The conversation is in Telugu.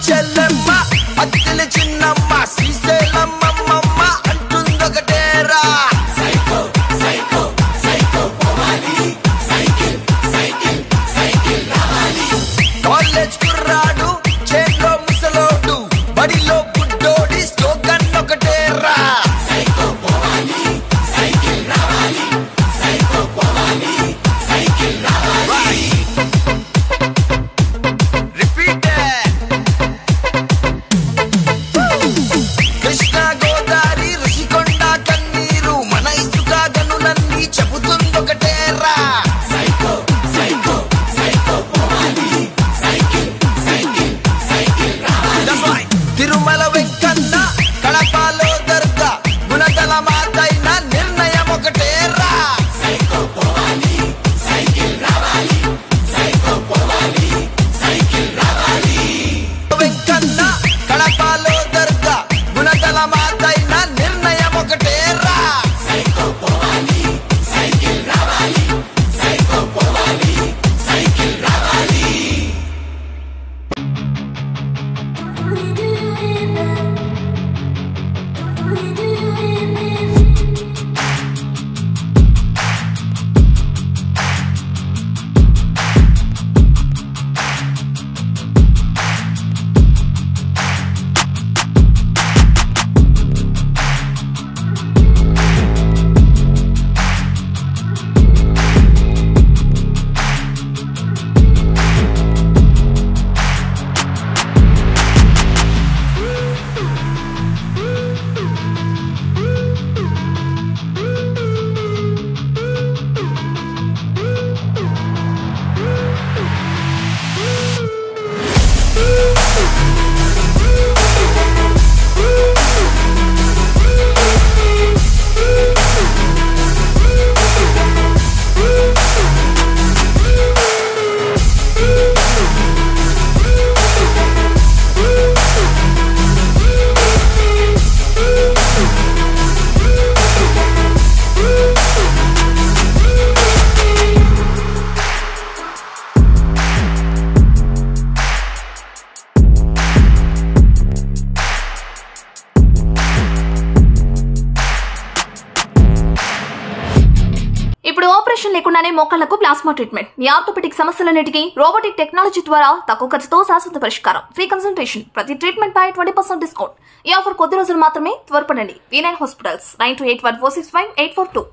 చెల్లెమ్మ అతిథిని చిన్నమ్మ శ్రీశైలమ్మమ్మ అంటుందొకటేరా సైకో సైకో సైకో పోవాలి సైకిల్ సైకిల్ సైకిల్ రావాలి కాలేజ్ కుర్రాడు చేలో ముసలోడు బడిలో గుడ్డోడి స్లోగన్ ఒకటేరా సైకో పోవాలి సైకిల్ రావాలి సైకో పోవాలి సైకిల్ రావాలి రిపీట్ కృష్ణా గోదావరి ఋషికొండ కన్నీరు మన ఇసుక గనులన్నీ చెబుతుందొకటేరా సైకో సైకో సైకో పోవాలి సైకిల్ సైకిల్ సైకిల్ రావాలి తిరుమల వెంకన్న కడపలో దర్గా గుణదల మాతైన నిర్ణయం ఒకటేరా సైకో పోవాలి సైకిల్ రావాలి సైకో పోవాలి సైకిల్ రావాలి వెంకన్న కడపలో దర్గా గుణదల మాతైన నిర్ణయం ఒకటేరా సైకో పోవాలి సైకిల్ రావాలి సైకో పోవాలి సైకిల్ రావాలి ఇప్పుడు ఆపరేషన్ లేకుండానే మోకాళ్లకు ప్లాస్మా ట్రీట్మెంట్. మీ ఆర్థోపెడిక్ సమస్యలన్నిటికీ రోబోటిక్ టెక్నాలజీ ద్వారా తక్కువ ఖర్చుతో శాశ్వత పరిష్కారం. Free consultation. ప్రతి ట్రీట్మెంట్ పై 20% డిస్కౌంట్. ఈ ఆఫర్ కొద్ది రోజులు మాత్రమే. త్వరపడండి. V9 hospitals 9281465842.